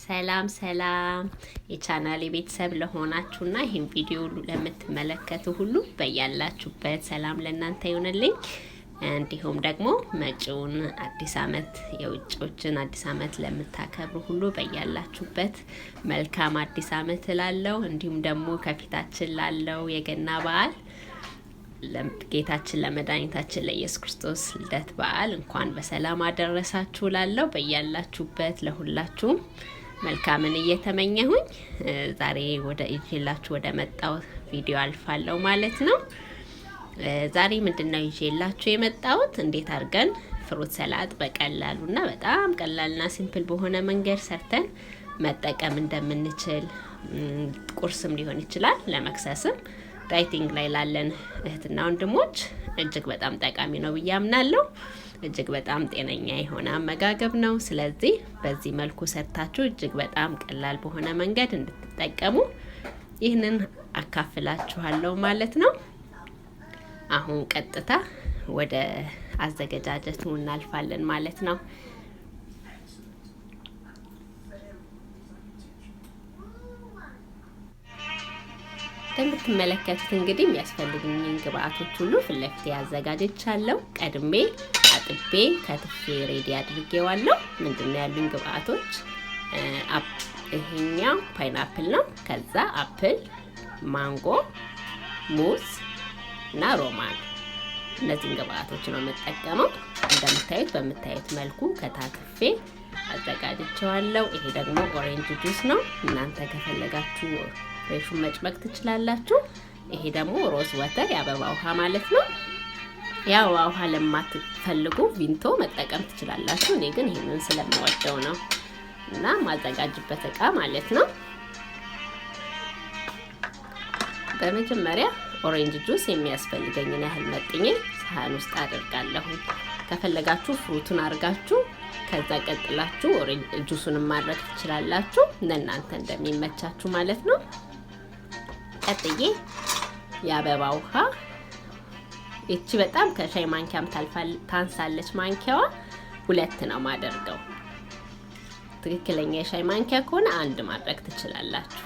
ሰላም የቻናሌ ቤተሰብ ለሆናችሁና ይሄን ቪዲዮ ለምትመለከቱ ሁሉ በያላችሁበት ሰላም ለእናንተ ይሁንልኝ። እንዲሁም ደግሞ መጪውን አዲስ አመት የውጭዎችን አዲስ አመት ለምታከብሩ ሁሉ በያላችሁበት መልካም አዲስ አመት እላለሁ። እንዲሁም ደግሞ ከፊታችን ላለው የገና በዓል ለጌታችን ለመድኃኒታችን ለኢየሱስ ክርስቶስ ልደት በዓል እንኳን በሰላም አደረሳችሁ እላለሁ። በያላችሁበት ለሁላችሁም መልካምን እየተመኘሁኝ ዛሬ ይዤላችሁ ወደ መጣው ቪዲዮ አልፋለሁ ማለት ነው። ዛሬ ምንድነው ይዤላችሁ የመጣሁት እንዴት አድርገን ፍሩት ሰላድ በቀላሉና በጣም ቀላልና ሲምፕል በሆነ መንገድ ሰርተን መጠቀም እንደምንችል፣ ቁርስም ሊሆን ይችላል ለመክሰስም ዳይቲንግ ላይ ላለን እህትና ወንድሞች እጅግ በጣም ጠቃሚ ነው ብዬ አምናለሁ። እጅግ በጣም ጤነኛ የሆነ አመጋገብ ነው። ስለዚህ በዚህ መልኩ ሰርታችሁ እጅግ በጣም ቀላል በሆነ መንገድ እንድትጠቀሙ ይህንን አካፍላችኋለሁ ማለት ነው። አሁን ቀጥታ ወደ አዘገጃጀቱ እናልፋለን ማለት ነው። እንደምትመለከቱት እንግዲህ የሚያስፈልጉኝን ግብአቶች ሁሉ ፊት ለፊት ያዘጋጅቻለሁ። ቀድሜ አጥቤ ከትፌ ሬዲ አድርጌዋለሁ። ምንድነው ያሉኝ ግብአቶች? ይሄኛው ፓይናፕል ነው። ከዛ አፕል፣ ማንጎ፣ ሙዝ እና ሮማን። እነዚህን ግብአቶች ነው የምጠቀመው። እንደምታዩት በምታዩት መልኩ ከታትፌ አዘጋጅቼዋለሁ። ይሄ ደግሞ ኦሬንጅ ጁስ ነው። እናንተ ከፈለጋችሁ ፍሬሹን መጭመቅ ትችላላችሁ። ይሄ ደግሞ ሮዝ ወተር የአበባ ውሃ ማለት ነው። የአበባ ውሃ ለማትፈልጉ ቪንቶ መጠቀም ትችላላችሁ። እኔ ግን ይሄንን ስለምወደው ነው እና ማዘጋጅበት እቃ ማለት ነው። በመጀመሪያ ኦሬንጅ ጁስ የሚያስፈልገኝን ያህል መጥኜ ሳህን ውስጥ አደርጋለሁ። ከፈለጋችሁ ፍሩቱን አድርጋችሁ ከዛ ቀጥላችሁ ኦሬንጅ ጁሱን ማድረግ ትችላላችሁ፣ ለእናንተ እንደሚመቻችሁ ማለት ነው። ቀጥዬ የአበባ ውሃ እቺ በጣም ከሻይ ማንኪያም ታንሳለች። ማንኪያዋ 2 ነው ማደርገው። ትክክለኛ የሻይ ማንኪያ ከሆነ 1 ማድረግ ትችላላችሁ።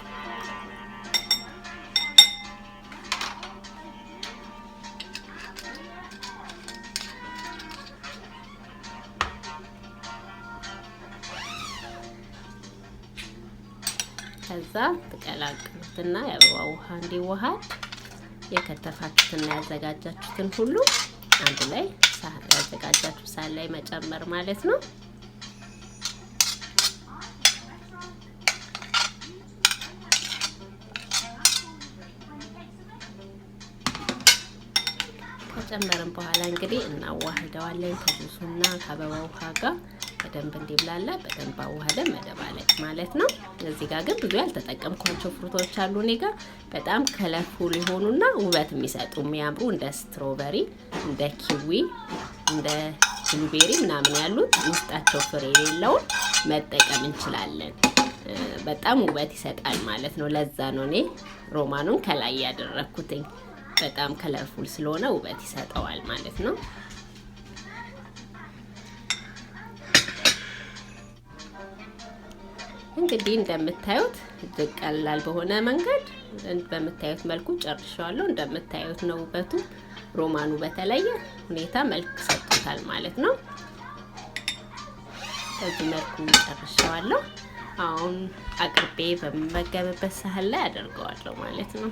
ከዛ ተቀላቅሉትና የአበባ ውሃ እንዲዋሃድ የከተፋችሁትና ያዘጋጃችሁትን ሁሉ አንድ ላይ ያዘጋጃችሁ ሳህን ላይ መጨመር ማለት ነው። ከጨመርን በኋላ እንግዲህ እናዋህደዋለን ከጁሱና ከአበባ ውሃ ጋር በደንብ እንዲብላላ በደንብ አዋህደን መደባለቅ ማለት ነው። እዚህ ጋር ግን ብዙ ያልተጠቀምኳቸው ፍሩቶች አሉ እኔ ጋር በጣም ከለርፉል የሆኑና ውበት የሚሰጡ የሚያምሩ እንደ ስትሮበሪ፣ እንደ ኪዊ፣ እንደ ብሉቤሪ ምናምን ያሉት ውስጣቸው ፍሬ የሌለውን መጠቀም እንችላለን። በጣም ውበት ይሰጣል ማለት ነው። ለዛ ነው እኔ ሮማኑን ከላይ ያደረኩትኝ። በጣም ከለርፉል ስለሆነ ውበት ይሰጠዋል ማለት ነው። እንግዲህ እንደምታዩት እጅግ ቀላል በሆነ መንገድ በምታዩት መልኩ ጨርሻለሁ። እንደምታዩት ነው ውበቱ። ሮማኑ በተለየ ሁኔታ መልክ ሰጥቷል ማለት ነው። በዚህ መልኩ ጨርሻለሁ። አሁን አቅርቤ በመመገብበት ሳህን ላይ አደርገዋለሁ ማለት ነው።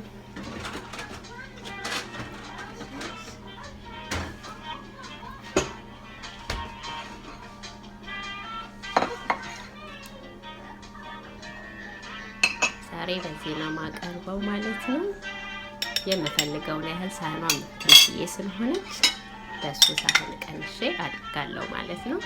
ዛሬ በዚህ ነው ማቀርበው ማለት ነው። የምፈልገውን ያህል ሳህኗ ትንሽዬ ስለሆነች በሱ ሳህን ቀንሼ አድርጋለሁ ማለት ነው።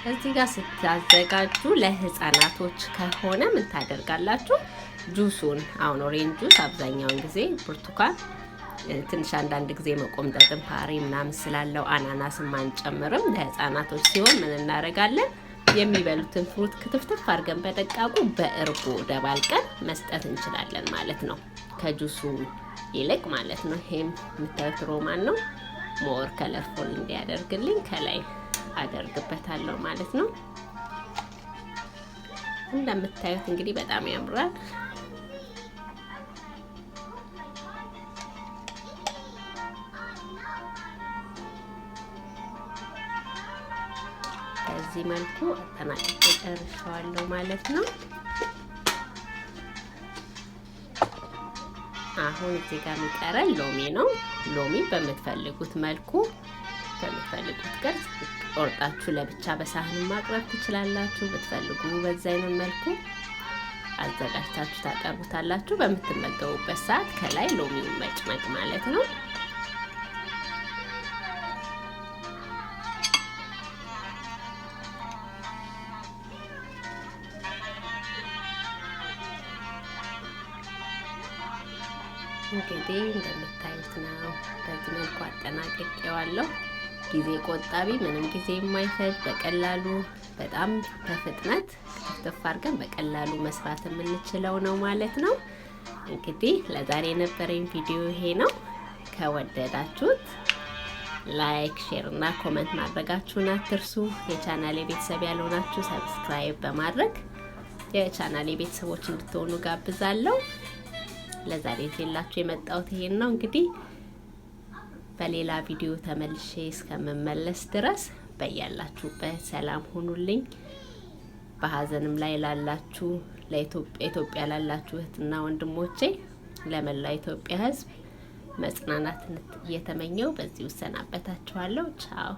እዚህ ጋር ስታዘጋጁ ለህፃናቶች ከሆነ ምን ታደርጋላችሁ? ጁሱን አሁን ኦሬንጅ ጁስ አብዛኛውን ጊዜ ብርቱካን ትንሽ አንዳንድ ጊዜ መቆምጠጥም ፓሪ ምናምን ስላለው አናናስም አንጨምርም። ለህፃናቶች ሲሆን ምን እናደርጋለን? የሚበሉትን ፍሩት ክትፍትፍ አድርገን በደቃቁ በእርጎ ደባልቀን መስጠት እንችላለን ማለት ነው። ከጁሱ ይልቅ ማለት ነው። ይሄም የምታዩት ሮማን ነው። ሞር ከለርፉል እንዲያደርግልኝ ከላይ አደርግበታለሁ ማለት ነው። እንደምታዩት እንግዲህ በጣም ያምራል። በዚህ መልኩ አጠናቅቄ ጨርሻለሁ ማለት ነው። አሁን እዚህ ጋር የሚቀረን ሎሚ ነው። ሎሚ በምትፈልጉት መልኩ በምትፈልጉት ቅርጽ ቆርጣችሁ ለብቻ በሳህን ማቅረብ ትችላላችሁ። ብትፈልጉ በዛ አይነት መልኩ አዘጋጅታችሁ ታቀርቡታላችሁ። በምትመገቡበት ሰዓት ከላይ ሎሚውን መጭመቅ ማለት ነው። እንግዲህ እንደምታዩት ነው። በዚህ መልኩ አጠናቅቄዋለሁ። ጊዜ ቆጣቢ፣ ምንም ጊዜ የማይፈጅ በቀላሉ በጣም በፍጥነት ክትፍ አድርገን በቀላሉ መስራት የምንችለው ነው ማለት ነው። እንግዲህ ለዛሬ የነበረኝ ቪዲዮ ይሄ ነው። ከወደዳችሁት ላይክ፣ ሼር እና ኮሜንት ማድረጋችሁን አትርሱ። የቻናሌ ቤተሰብ ያልሆናችሁ ሰብስክራይብ በማድረግ የቻናሌ ቤተሰቦች እንድትሆኑ ጋብዛለሁ። ለዛሬ ይዤላችሁ የመጣሁት ይሄን ነው። እንግዲህ በሌላ ቪዲዮ ተመልሼ እስከምመለስ ድረስ በያላችሁበት ሰላም ሁኑልኝ። በሀዘንም ላይ ላላችሁ ለኢትዮጵያ ላላችሁ እህትና ወንድሞቼ፣ ለመላው ኢትዮጵያ ሕዝብ መጽናናትን እየተመኘው በዚህ እሰናበታችኋለሁ። ቻው።